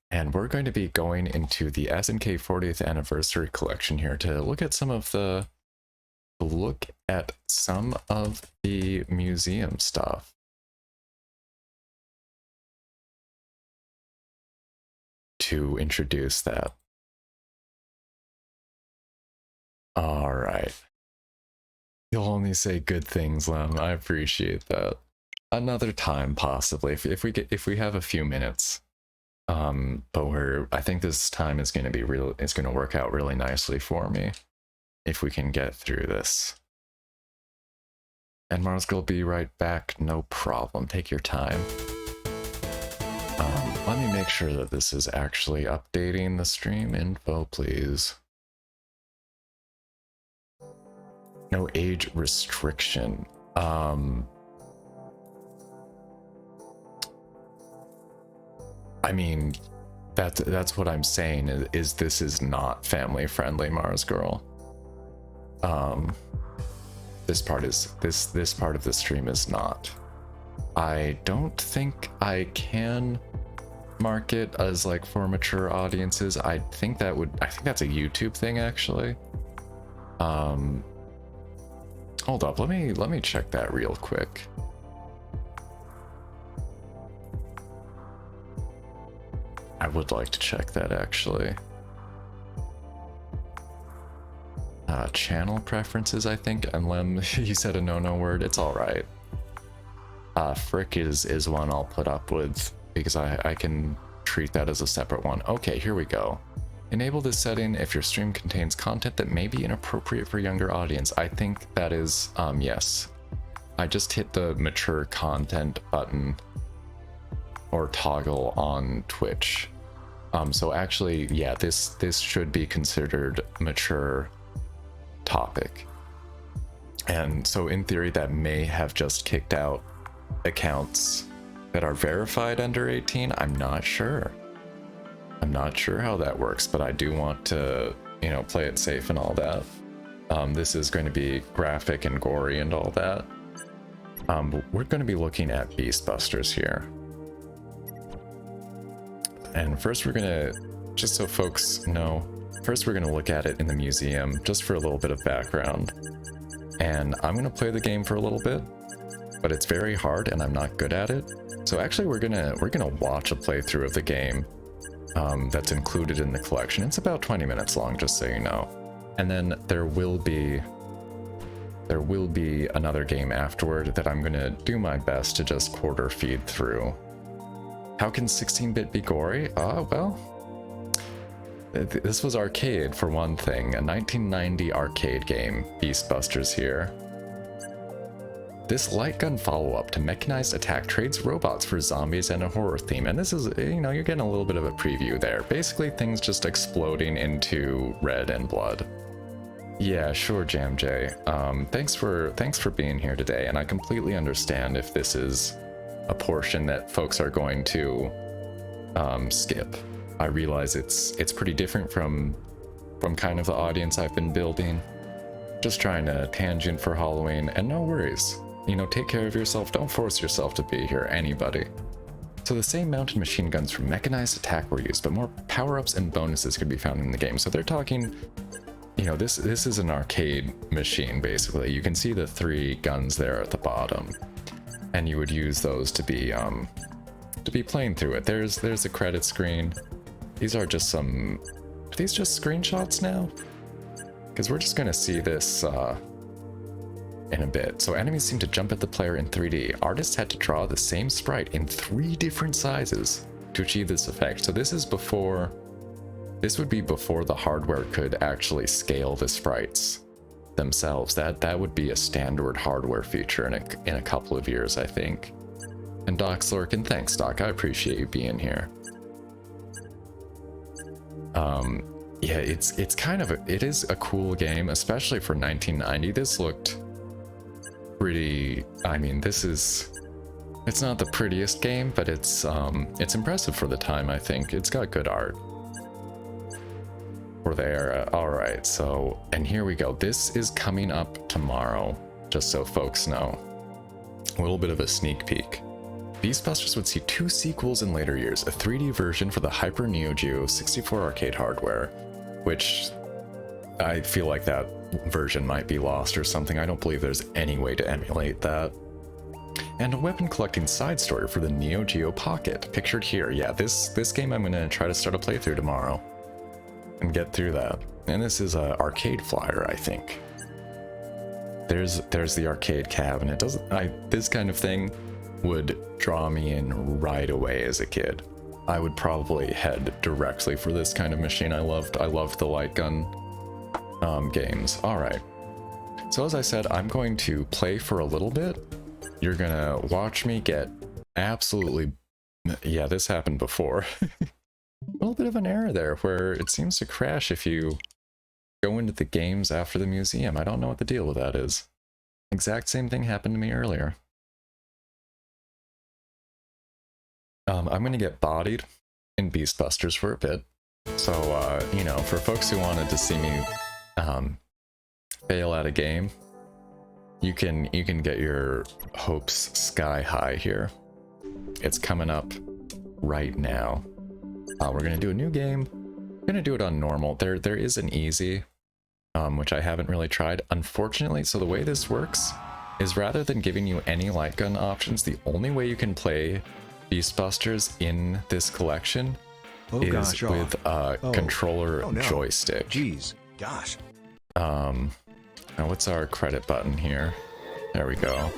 And we're going to be going into the SNK 40th anniversary collection here to look at some of the museum stuff. To introduce that. All right. You'll only say good things, Lem. I appreciate that. Another time, possibly, if we have a few minutes. But I think this time is going to be real. It's going to work out really nicely for me if we can get through this. And Mars will be right back. No problem. Take your time. Let me make sure that this is actually updating the stream info, please. No age restriction. I mean, that's what I'm saying is this is not family friendly, Mars Girl. This part of the stream is not. I don't think I can mark it as like for mature audiences. I think that's a YouTube thing actually. Hold up, let me check that real quick. I would like to check that actually. Channel preferences, I think. And Lem, you said a no word. It's all right. Frick is one I'll put up with because I can treat that as a separate one. Okay, here we go. Enable this setting if your stream contains content that may be inappropriate for younger audience. I think that is, yes. I just hit the mature content button or toggle on Twitch. So actually, yeah, this should be considered mature topic. And so in theory, that may have just kicked out accounts that are verified under 18. I'm not sure. I'm not sure how that works, but I do want to, you know, play it safe and all that. This is going to be graphic and gory and all that. But we're going to be looking at Beastbusters here. And first we're going to, just so folks know, first we're going to look at it in the museum, just for a little bit of background. And I'm going to play the game for a little bit, but it's very hard and I'm not good at it. So actually we're gonna watch a playthrough of the game that's included in the collection. It's about 20 minutes long, just so you know. And then there will be another game afterward that I'm gonna do my best to just quarter feed through. How can 16-bit be gory? Well, this was arcade for one thing, a 1990 arcade game, Beastbusters here. This light gun follow-up to Mechanized Attack trades robots for zombies and a horror theme. And this is, you know, you're getting a little bit of a preview there. Basically, things just exploding into red and blood. Yeah, sure, Jam J. Thanks for being here today, and I completely understand if this is a portion that folks are going to skip. I realize it's pretty different from kind of the audience I've been building. Just trying to tangent for Halloween, and no worries. You know, take care of yourself, don't force yourself to be here, anybody. So the same mounted machine guns from Mechanized Attack were used, but more power-ups and bonuses could be found in the game. So they're talking, you know, this is an arcade machine, basically. You can see the 3 guns there at the bottom, and you would use those to be playing through it. There's a credit screen. These are just are these just screenshots now? Because we're just gonna see this in a bit. So enemies seem to jump at the player in 3D. Artists had to draw the same sprite in 3 different sizes to achieve this effect. So this would be before the hardware could actually scale the sprites themselves. That would be a standard hardware feature in a couple of years, I think. And Doc Slurkin, thanks Doc, I appreciate you being here. Yeah, it is a cool game, especially for 1990. This looked pretty, I mean, it's not the prettiest game, but it's impressive for the time, I think. It's got good art for the era. All right, so, and here we go. This is coming up tomorrow, just so folks know. A little bit of a sneak peek. Beastbusters would see 2 sequels in later years, a 3D version for the Hyper Neo Geo 64 arcade hardware, which I feel like that version might be lost or something. I don't believe there's any way to emulate that. And a weapon collecting side story for the Neo Geo Pocket, pictured here. Yeah, this game I'm gonna try to start a playthrough tomorrow and get through that. And this is a arcade flyer, I think. There's the arcade cabinet. This kind of thing would draw me in right away as a kid. I would probably head directly for this kind of machine. I loved the light gun games. All right. So as I said, I'm going to play for a little bit. You're gonna watch me get absolutely... Yeah, this happened before. A little bit of an error there where it seems to crash if you go into the games after the museum. I don't know what the deal with that is. Exact same thing happened to me earlier. I'm gonna get bodied in Beastbusters for a bit. So, you know, for folks who wanted to see me fail at a game, you can get your hopes sky high here. It's coming up right now. We're gonna do a new game. We're gonna do it on normal. There is an easy, which I haven't really tried, unfortunately. So the way this works is rather than giving you any light gun options, the only way you can play Beastbusters in this collection is with a controller joystick. Jeez, gosh. Now what's our credit button here? There we go.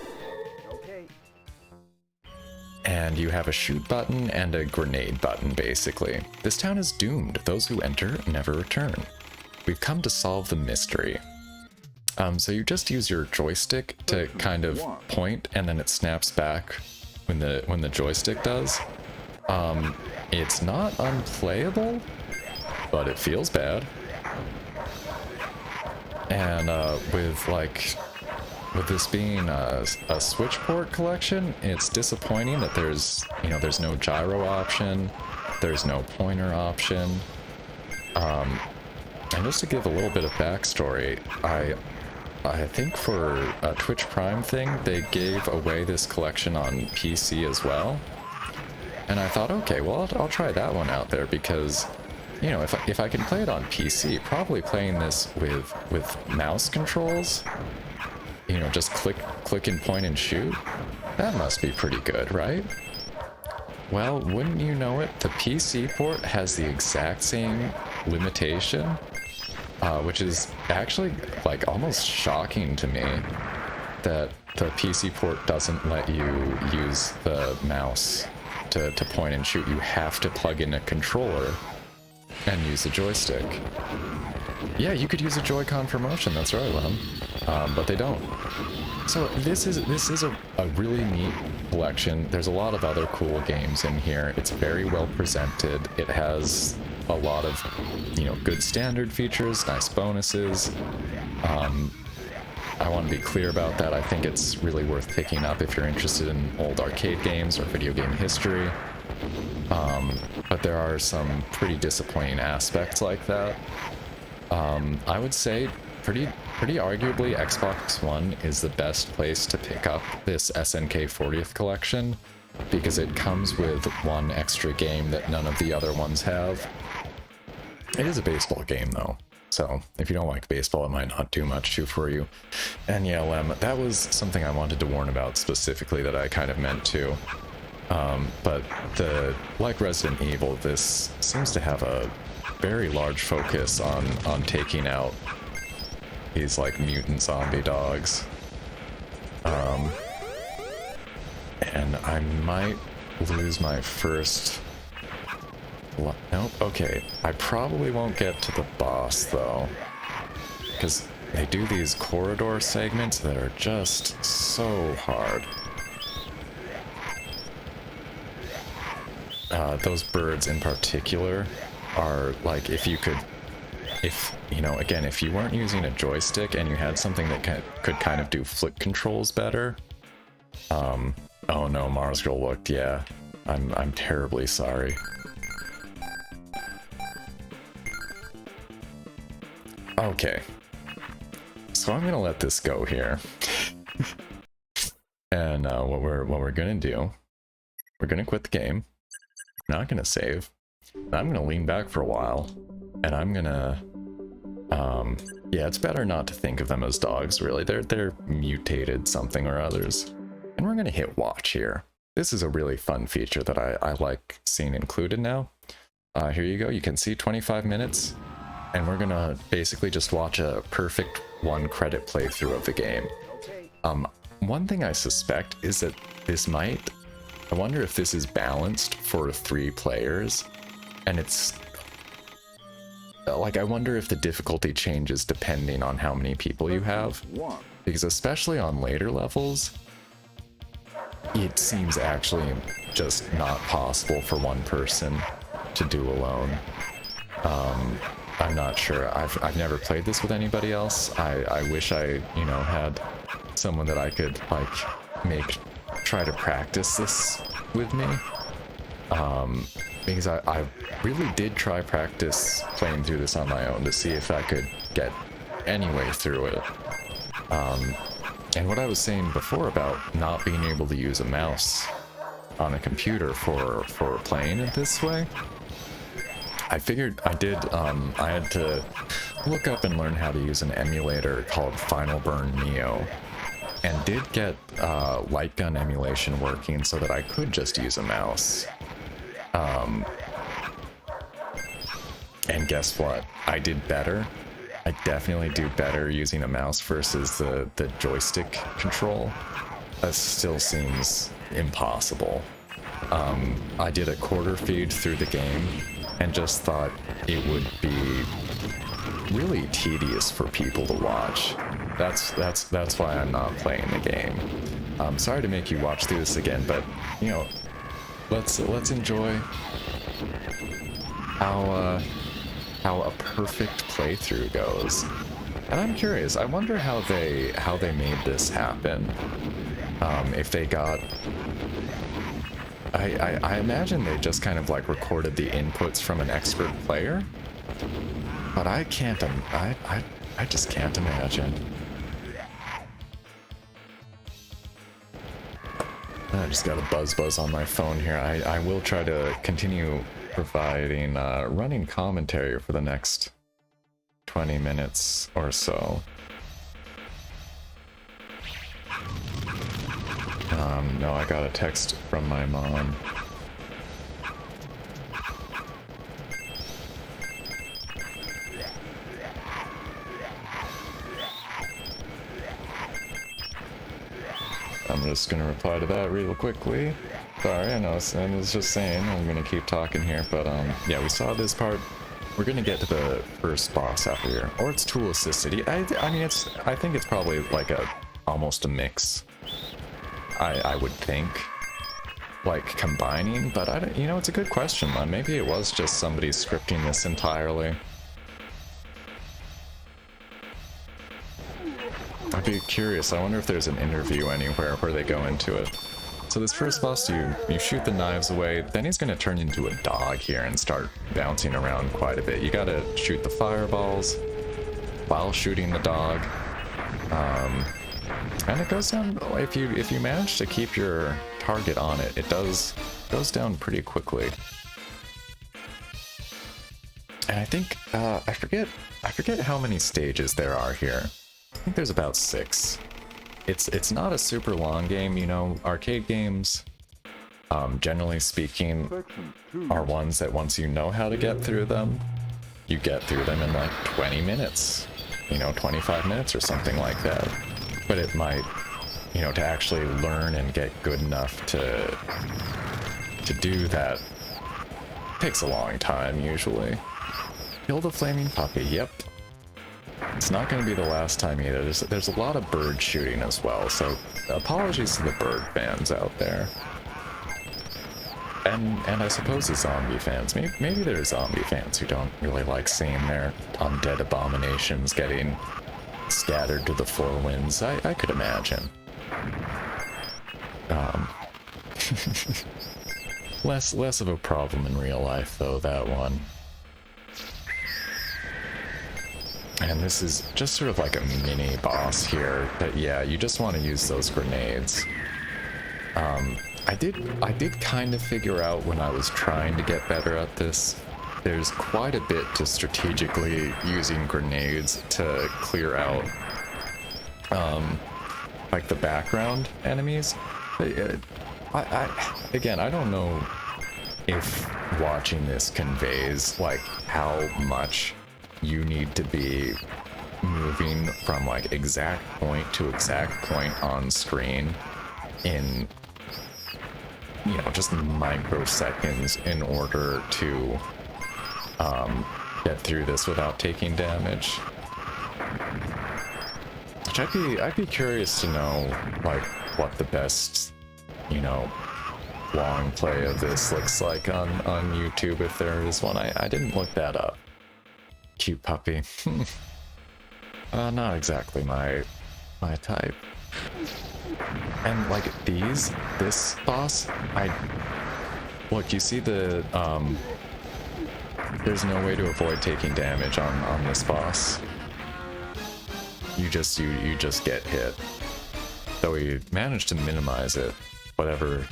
And you have a shoot button and a grenade button, basically. This town is doomed. Those who enter never return. We've come to solve the mystery. So you just use your joystick to kind of point, and then it snaps back when the joystick does. It's not unplayable, but it feels bad. And with this being a Switch port collection, it's disappointing that there's no gyro option, there's no pointer option. And just to give a little bit of backstory, I think for a Twitch Prime thing, they gave away this collection on PC as well. And I thought, okay, well, I'll try that one out there because, you know, if I can play it on PC, probably playing this with mouse controls, you know, just click and point and shoot, that must be pretty good, right? Well, wouldn't you know it, the PC port has the exact same limitation, which is actually like almost shocking to me that the PC port doesn't let you use the mouse to point and shoot. You have to plug in a controller and use the joystick. Yeah, you could use a Joy-Con for motion, that's right, Lem. But they don't. So this is a really neat collection. There's a lot of other cool games in here. It's very well presented. It has a lot of, you know, good standard features, nice bonuses. I want to be clear about that. I think it's really worth picking up if you're interested in old arcade games or video game history. But there are some pretty disappointing aspects like that. I would say pretty arguably Xbox One is the best place to pick up this SNK 40th collection because it comes with one extra game that none of the other ones have. It is a baseball game though, so if you don't like baseball, it might not do much for you. And yeah, Lem, that was something I wanted to warn about specifically that I kind of meant to. But like Resident Evil, this seems to have a very large focus on taking out these like mutant zombie dogs. And I might lose my first... Nope, okay. I probably won't get to the boss though, because they do these corridor segments that are just so hard. Those birds in particular are like, if you know, again, if you weren't using a joystick and you had something that could kind of do flick controls better. Oh no, Mars Girl looked, yeah. I'm terribly sorry. Okay. So I'm gonna let this go here. And what we're gonna do we're gonna quit the game. Not gonna save. I'm gonna lean back for a while, and I'm gonna, yeah, it's better not to think of them as dogs, really. They're mutated something or others. And we're gonna hit watch here. This is a really fun feature that I like seeing included now. Here you go, you can see 25 minutes, and we're gonna basically just watch a perfect 1 credit playthrough of the game. One thing I suspect is that this might, I wonder if this is balanced for 3 players, and it's, like, I wonder if the difficulty changes depending on how many people you have, because especially on later levels, it seems actually just not possible for 1 person to do alone. I'm not sure. I've never played this with anybody else. I wish I, you know, had someone that I could, like, try to practice this with me. Because I really did try practice playing through this on my own to see if I could get any way through it. And what I was saying before about not being able to use a mouse on a computer for playing it this way, I figured I had to look up and learn how to use an emulator called Final Burn Neo, and did get light gun emulation working so that I could just use a mouse. And guess what? I did better. I definitely do better using a mouse versus the joystick control. That still seems impossible. I did a quarter feed through the game and just thought it would be really tedious for people to watch. That's why I'm not playing the game. I'm sorry to make you watch through this again, but you know, let's enjoy how a perfect playthrough goes. And I'm curious, I wonder how they made this happen. If they got, I imagine they just kind of like recorded the inputs from an expert player, but I can't, I just can't imagine. I just got a buzz on my phone here. I will try to continue providing running commentary for the next 20 minutes or so. No, I got a text from my mom. I'm just gonna reply to that real quickly. Sorry, I know, I was just saying, I'm gonna keep talking here, but yeah, we saw this part. We're gonna get to the first boss after here. Or it's tool assisted. I mean, I think it's probably like almost a mix. I would think. Like combining, but I don't, you know, it's a good question, man. Maybe it was just somebody scripting this entirely. I'd be curious. I wonder if there's an interview anywhere where they go into it. So this first boss, you shoot the knives away, then he's gonna turn into a dog here and start bouncing around quite a bit. You gotta shoot the fireballs while shooting the dog. And it goes down, if you manage to keep your target on it, it goes down pretty quickly. And I think, I forget how many stages there are here. I think there's about 6. It's not a super long game, you know. Arcade games, generally speaking, are ones that once you know how to get through them, you get through them in like 20 minutes, you know, 25 minutes or something like that. But it might, you know, to actually learn and get good enough to do that takes a long time usually. Kill the flaming puppy, yep. It's not going to be the last time either. There's a lot of bird shooting as well, so apologies to the bird fans out there. And I suppose the zombie fans. Maybe there's zombie fans who don't really like seeing their undead abominations getting scattered to the four winds. I could imagine. Less of a problem in real life though, that one. And this is just sort of like a mini boss here, but yeah, you just want to use those grenades. I did kind of figure out when I was trying to get better at this, there's quite a bit to strategically using grenades to clear out, like the background enemies. Again, I don't know if watching this conveys like how much you need to be moving from like exact point to exact point on screen in, you know, just microseconds in order to get through this without taking damage. Which I'd be curious to know like what the best, you know, long play of this looks like on YouTube, if there is one. I didn't look that up. Cute puppy. Not exactly my type. And like this boss, look, you see the there's no way to avoid taking damage on this boss. You just get hit. Though we managed to minimize it. Whatever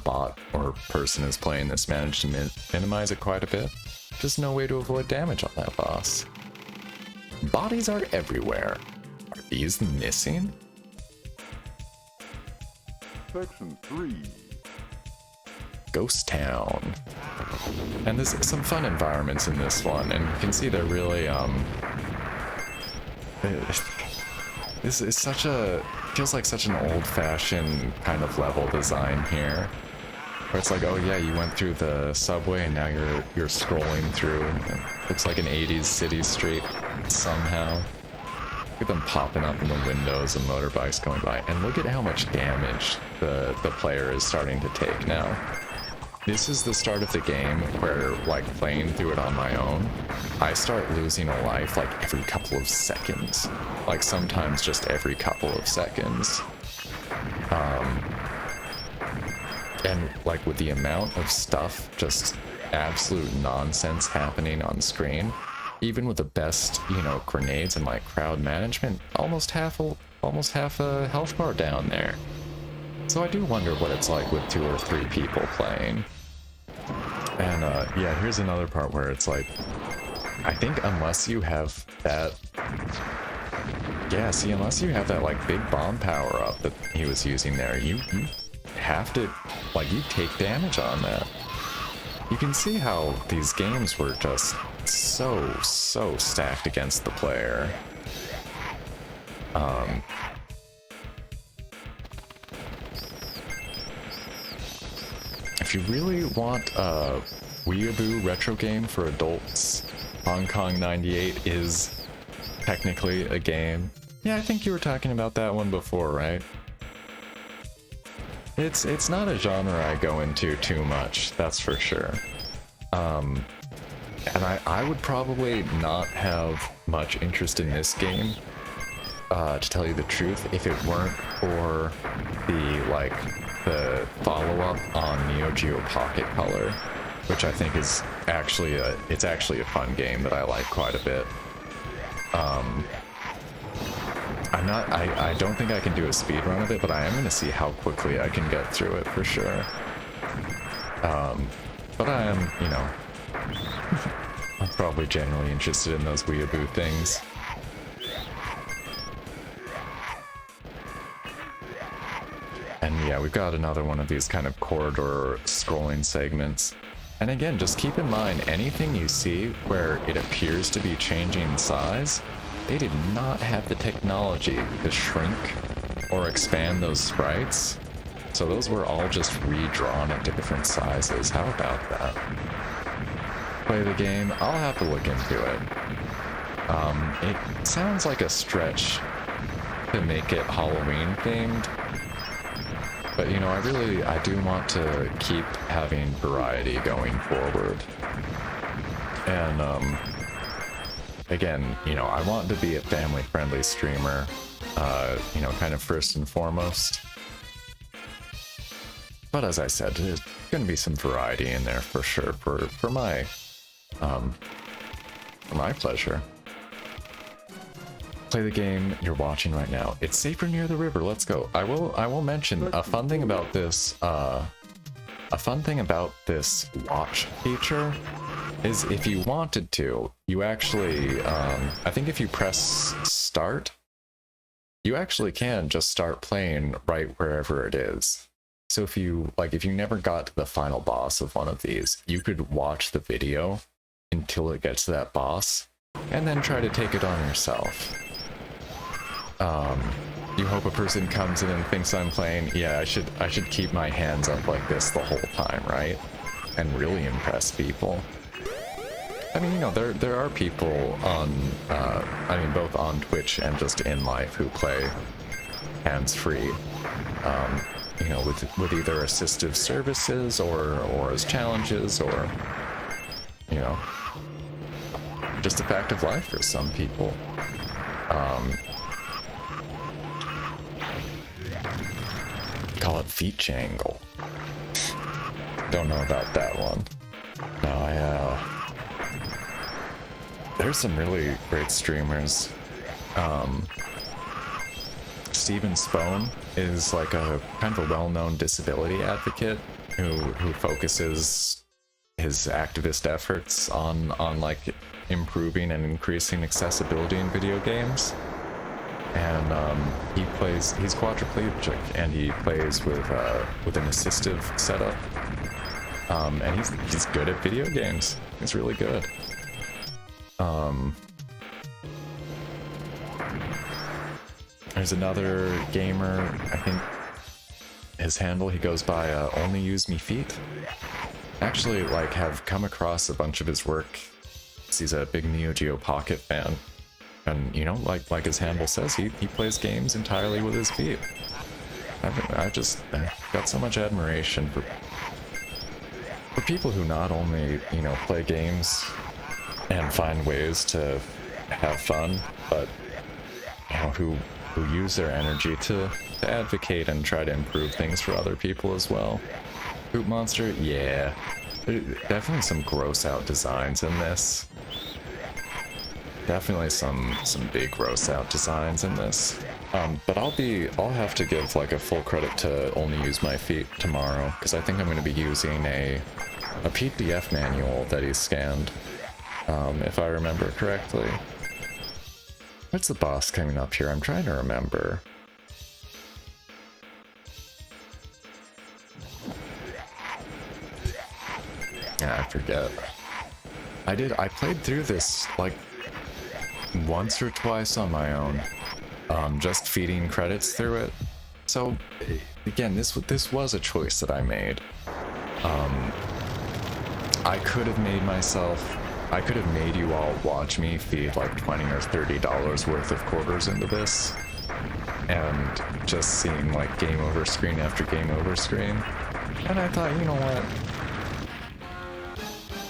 bot or person is playing this managed to minimize it quite a bit. Just no way to avoid damage on that boss. Bodies are everywhere. Are these missing? Section 3. Ghost Town. And there's some fun environments in this one, and you can see they're really this is feels like such an old-fashioned kind of level design here, where it's like, oh yeah, you went through the subway and now you're scrolling through. It looks like an 80s city street somehow. Look at them popping up in the windows and motorbikes going by, and look at how much damage the player is starting to take now. This is the start of the game where, like, playing through it on my own, I start losing a life like every couple of seconds. Like sometimes just every couple of seconds. And like with the amount of stuff, just absolute nonsense happening on screen, even with the best, you know, grenades and like crowd management, almost half a health bar down there. So I do wonder what it's like with 2 or 3 people playing. And yeah, here's another part where it's like, I think unless you have that, yeah, see, unless you have that like big bomb power up that he was using there, you have to, like, you take damage on that. You can see how these games were just so stacked against the player. If you really want a weeaboo retro game for adults, Hong Kong 98 is technically a game. Yeah, I think you were talking about that one before, right? It's not a genre I go into too much, that's for sure. And I would probably not have much interest in this game, to tell you the truth, if it weren't for the follow-up on Neo Geo Pocket Color, which I think is actually a fun game that I like quite a bit. I don't think I can do a speed run of it, but I am going to see how quickly I can get through it for sure. But I am, you know, I'm probably generally interested in those weeaboo things. And yeah, we've got another one of these kind of corridor scrolling segments. And again, just keep in mind, anything you see where it appears to be changing size, they did not have the technology to shrink or expand those sprites. So those were all just redrawn into different sizes. How about that? Play the game, I'll have to look into it. It sounds like a stretch to make it Halloween themed. But, you know, I do want to keep having variety going forward. And, again, you know, I want to be a family-friendly streamer, you know, kind of first and foremost. But as I said, there's going to be some variety in there for sure, for my pleasure. Play the game you're watching right now. It's safer near the river. Let's go. I will mention a fun thing about this. A fun thing about this watch feature is if you wanted to, you actually, I think if you press start, you actually can just start playing right wherever it is. So if you never got to the final boss of one of these, you could watch the video until it gets to that boss, and then try to take it on yourself. You hope a person comes in and thinks I'm playing, yeah, I should keep my hands up like this the whole time, right? And really impress people. I mean, you know, there are people on, I mean, both on Twitch and just in life who play hands-free, you know, with either assistive services or as challenges or, you know, just a fact of life for some people. Call it feature angle. Don't know about that one. No, there's some really great streamers. Steven Spohn is like a kind of a well-known disability advocate who focuses his activist efforts on like improving and increasing accessibility in video games. And he's quadriplegic and he plays with an assistive setup. And he's good at video games. He's really good. There's another gamer, I think his handle, he goes by Only Use Me Feet. Actually, like, have come across a bunch of his work. He's a big Neo Geo Pocket fan. And, you know, like his handle says, he plays games entirely with his feet. I've just got so much admiration for people who not only, you know, play games and find ways to have fun, but, you know, who use their energy to advocate and try to improve things for other people as well. Poop Monster, yeah. There's definitely some gross out designs in this. Definitely some big gross out designs in this. But I'll have to give like a full credit to Only Use My Feet tomorrow, because I think I'm going to be using a PDF manual that he scanned, if I remember correctly. What's the boss coming up here? I'm trying to remember. Yeah, I forget. I played through this like once or twice on my own, just feeding credits through it. So again, this was a choice that I made. I could have made you all watch me feed like $20 or $30 worth of quarters into this, and just seeing like game over screen after game over screen. And I thought, you know what?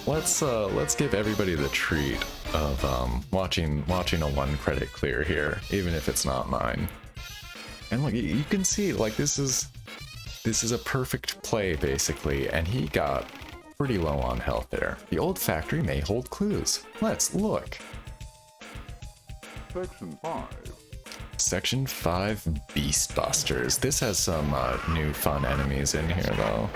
Let's give everybody the treat of watching a 1 credit clear here, even if it's not mine. And look, you can see like this is a perfect play basically, and he got pretty low on health there. The old factory may hold clues. Let's look. Section 5. Section 5, Beast Busters. This has some new fun enemies in here though.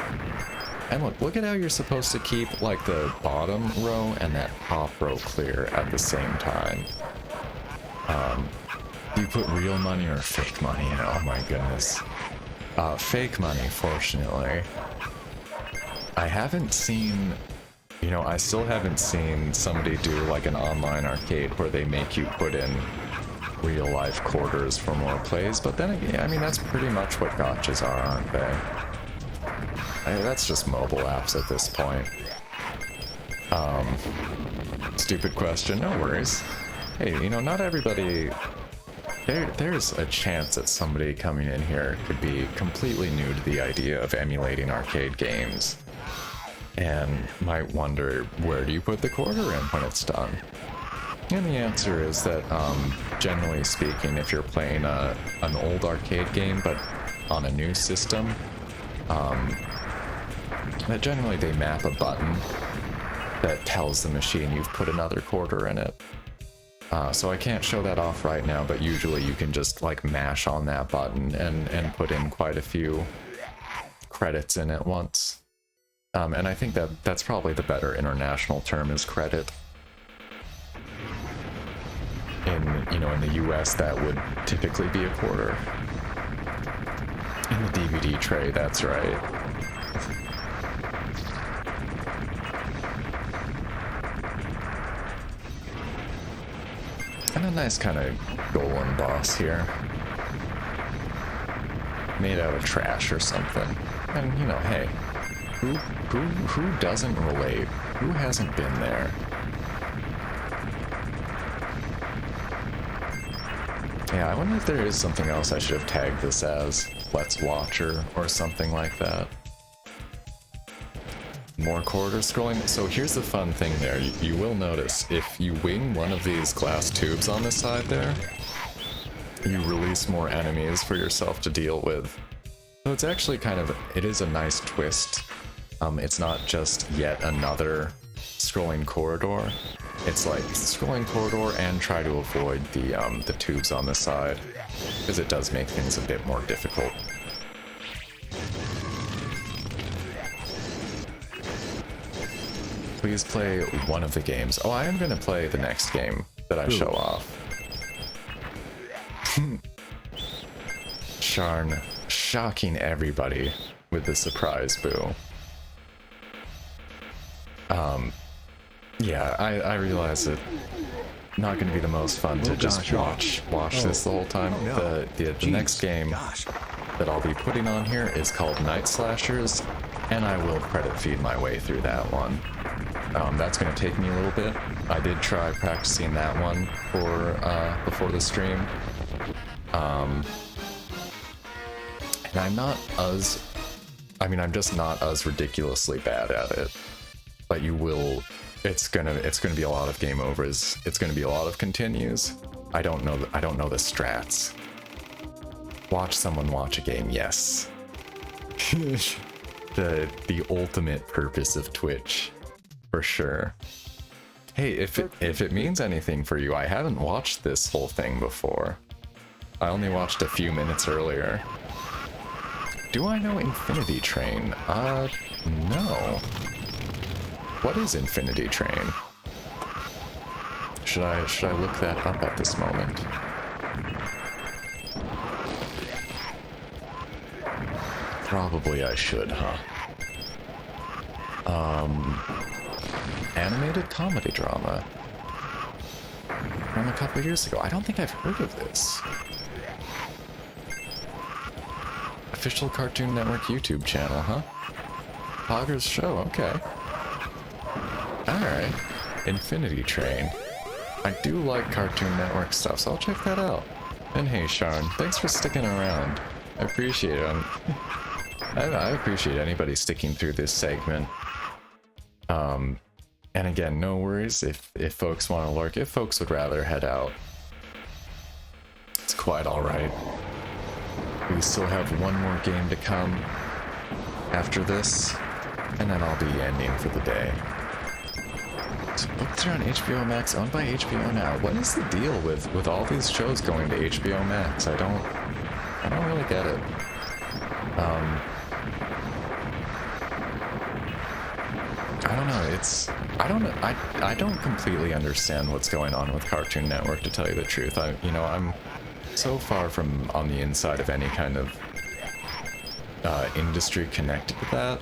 And look at how you're supposed to keep like the bottom row and that top row clear at the same time. Do you put real money or fake money in? Oh my goodness. Fake money, fortunately. I haven't seen, you know, I still haven't seen somebody do like an online arcade where they make you put in real life quarters for more plays, but then again, I mean, that's pretty much what gotchas are, aren't they? That's just mobile apps at this point. Stupid question, no worries. Hey, you know, not everybody... There's a chance that somebody coming in here could be completely new to the idea of emulating arcade games, and might wonder, where do you put the quarter in when it's done? And the answer is that, generally speaking, if you're playing an old arcade game but on a new system, that generally they map a button that tells the machine you've put another quarter in it. So I can't show that off right now, but usually you can just like mash on that button and put in quite a few credits in at once. And I think that's probably the better international term is credit. In the US that would typically be a quarter. In the DVD tray, that's right. And a nice kind of golem boss here. Made out of trash or something. And hey, who doesn't relate? Who hasn't been there? Yeah, I wonder if there is something else I should have tagged this as. Let's Watcher or something like that. More corridor scrolling. So here's the fun thing there. You will notice if you wing one of these glass tubes on the side there, you release more enemies for yourself to deal with. So it's actually it is a nice twist. It's not just yet another scrolling corridor. It's like scrolling corridor and try to avoid the tubes on the side, because it does make things a bit more difficult. Please play one of the games. Oh, I am going to play the next game that I show off. Sharn shocking everybody with the surprise boo. Yeah, I realize it not going to be the most fun to just watch this the whole time. The next game that I'll be putting on here is called Night Slashers, and I will credit feed my way through that one. That's going to take me a little bit. I did try practicing that one before the stream. And I'm just not as ridiculously bad at it. But it's gonna be a lot of game overs. It's gonna be a lot of continues. I don't know the strats. Watch someone watch a game, yes. the ultimate purpose of Twitch, for sure. Hey, if it means anything for you, I haven't watched this whole thing before. I only watched a few minutes earlier. Do I know Infinity Train? No. What is Infinity Train? Should I look that up at this moment? Probably I should, huh? Animated comedy drama from a couple of years ago. I don't think I've heard of this. Official Cartoon Network YouTube channel, huh? Pogger's show, okay. Alright. Infinity Train. I do like Cartoon Network stuff, so I'll check that out. And hey, Sharn, thanks for sticking around. I appreciate it. I appreciate anybody sticking through this segment. And again, no worries if folks want to lurk. If folks would rather head out, it's quite alright. We still have one more game to come after this, and then I'll be ending for the day. So Book 3 on HBO Max, owned by HBO now. What is the deal with all these shows going to HBO Max? I don't really get it. I don't know. I don't completely understand what's going on with Cartoon Network, to tell you the truth. I'm so far from on the inside of any kind of industry connected to that.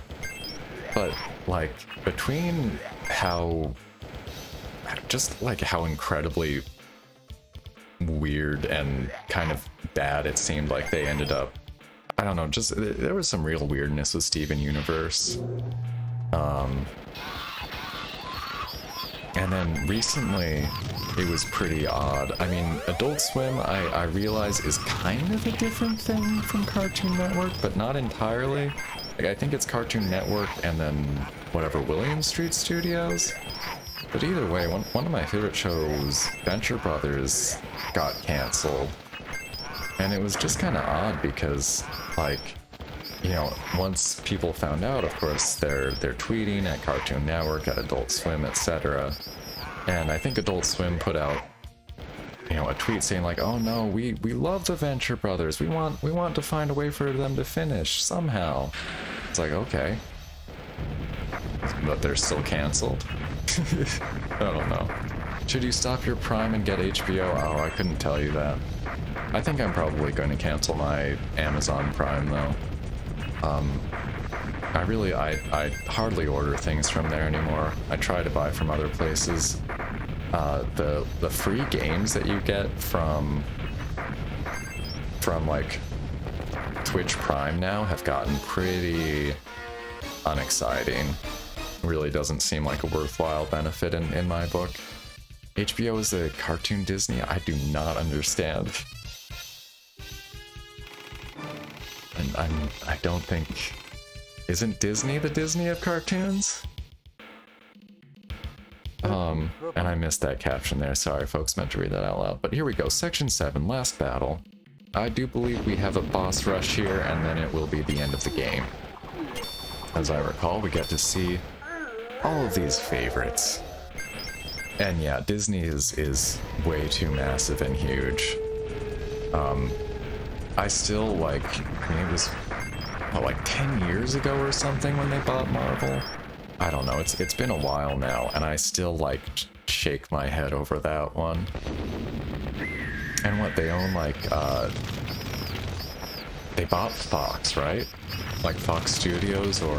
But like between how incredibly weird and kind of bad it seemed like they ended up. I don't know, just there was some real weirdness with Steven Universe. And then recently, it was pretty odd. I mean, Adult Swim, I realize, is kind of a different thing from Cartoon Network, but not entirely. Like, I think it's Cartoon Network and then whatever, William Street Studios? But either way, one of my favorite shows, Venture Brothers, got canceled. And it was just kind of odd because, like, you know, once people found out, of course, they're tweeting at Cartoon Network, at Adult Swim, etc. And I think Adult Swim put out you know, a tweet saying like, "Oh no, we love the Venture Brothers. We want to find a way for them to finish somehow." It's like, okay, but they're still canceled. I don't know. Should you stop your Prime and get HBO? Oh, I couldn't tell you that. I think I'm probably going to cancel my Amazon Prime though. I hardly order things from there anymore. I try to buy from other places. The free games that you get from like Twitch Prime now have gotten pretty unexciting. Really doesn't seem like a worthwhile benefit in my book. HBO is a cartoon Disney? I do not understand. And I don't think... Isn't Disney the Disney of cartoons? And I missed that caption there. Sorry, folks, meant to read that out loud. But here we go. Section 7, last battle. I do believe we have a boss rush here, and then it will be the end of the game. As I recall, we get to see all of these favorites. And yeah, Disney is way too massive and huge. I still like, I mean, it was like 10 years ago or something when they bought Marvel. I don't know, it's been a while now, and I still like shake my head over that one. And what, they own like, they bought Fox, right? Like Fox Studios or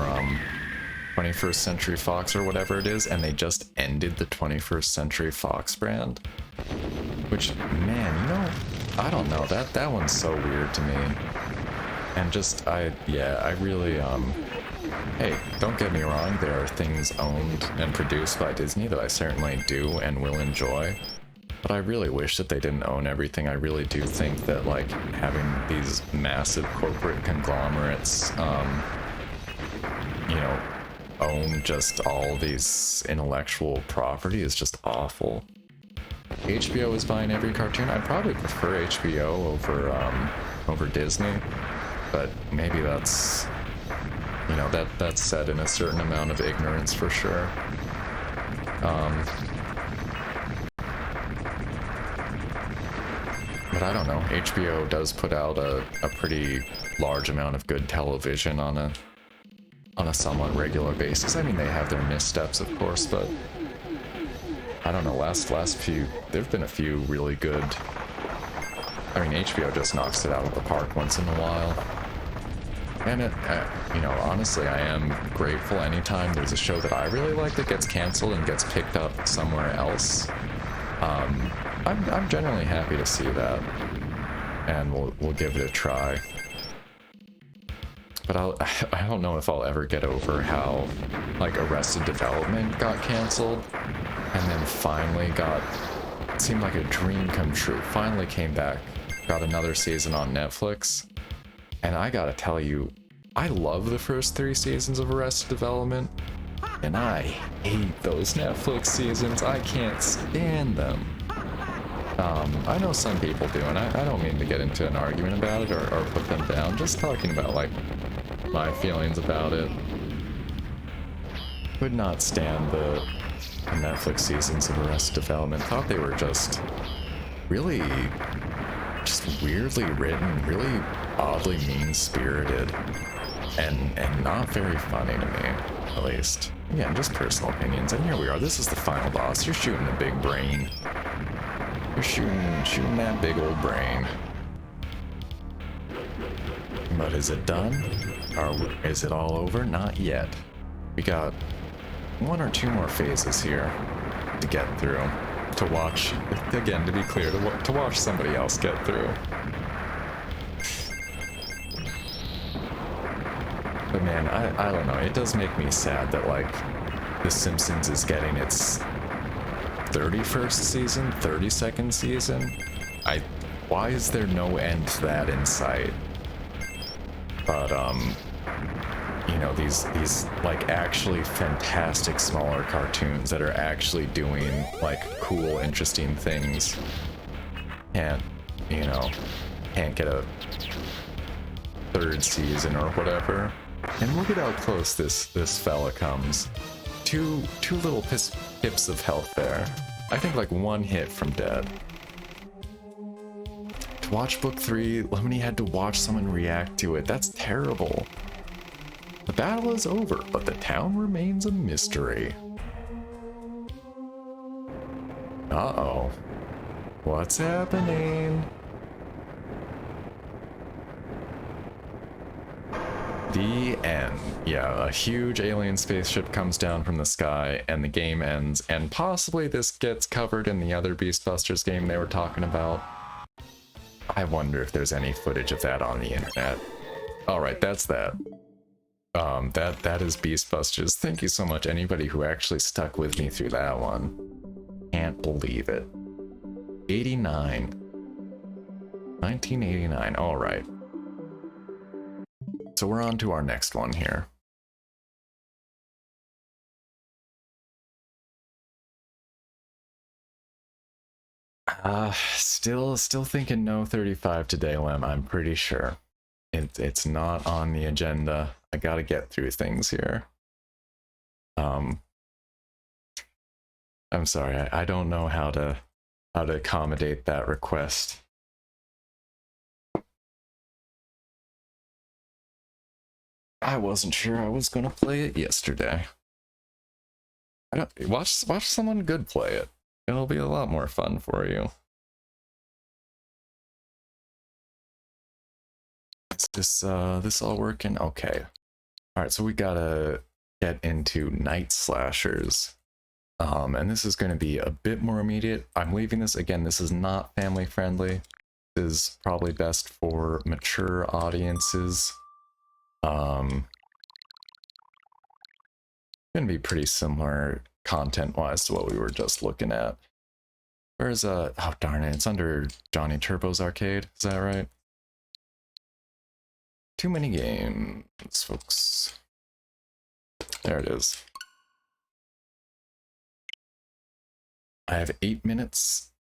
21st Century Fox or whatever it is, and they just ended the 21st Century Fox brand. Which, man, you know, I don't know, that one's so weird to me. And just, I really, hey, don't get me wrong, there are things owned and produced by Disney that I certainly do and will enjoy. But I really wish that they didn't own everything. I really do think that, like, having these massive corporate conglomerates, you know, own just all these intellectual property is just awful. HBO is buying every cartoon. I'd probably prefer HBO over Disney, but maybe that's, you know, that's said in a certain amount of ignorance for sure. But I don't know, HBO does put out a pretty large amount of good television on a somewhat regular basis. I mean, they have their missteps, of course, but I don't know, last few, there've been a few really good. I mean, HBO just knocks it out of the park once in a while. And it, you know, honestly, I am grateful anytime there's a show that I really like that gets canceled and gets picked up somewhere else. I'm generally happy to see that, and we'll give it a try. But I don't know if I'll ever get over how, like, Arrested Development got canceled, and then finally it seemed like a dream come true, finally came back, got another season on Netflix, and I gotta tell you, I love the first 3 seasons of Arrested Development, and I hate those Netflix seasons. I can't stand them. I know some people do, and I don't mean to get into an argument about it or put them down, just talking about, like, my feelings about it. Would not stand the Netflix seasons of Arrested Development. Thought they were just really just weirdly written, really oddly mean-spirited, and not very funny to me, at least. Again, just personal opinions. And here we are. This is the final boss. You're shooting a big brain. You're shooting that big old brain. But is it done? Or is it all over? Not yet. We got 1 or 2 more phases here to get through. To watch, again, to be clear, to watch somebody else get through. But man, I don't know, it does make me sad that, like, The Simpsons is getting its 31st season, 32nd season? Why is there no end to that in sight? But, you know, these like actually fantastic smaller cartoons that are actually doing like cool, interesting things can't get a 3rd season or whatever. And look at how close this fella comes. Two little pips of health there. I think like 1 hit from dead. watch book 3. Lemony had to watch someone react to it. That's terrible. The battle is over, but the town remains a mystery. Uh-oh. What's happening? The end. Yeah, a huge alien spaceship comes down from the sky and the game ends, and possibly this gets covered in the other Beastbusters game they were talking about. I wonder if there's any footage of that on the internet. Alright, that's that. That is Beastbusters. Thank you so much, anybody who actually stuck with me through that one. Can't believe it. 89. 1989, alright. So we're on to our next one here. Still thinking no 35 today, Lem, I'm pretty sure. It's not on the agenda. I gotta get through things here. I'm sorry, I don't know how to accommodate that request. I wasn't sure I was gonna play it yesterday. Watch someone good play it. It'll be a lot more fun for you. Is this all working? Okay. Alright, so we gotta get into night slashers. And this is gonna be a bit more immediate. I'm leaving this, again, this is not family friendly. This is probably best for mature audiences. Gonna be pretty similar content-wise to what we were just looking at. Where's oh darn it, it's under Johnny Turbo's arcade, is that right? Too many games, folks. There it is. I have 8 minutes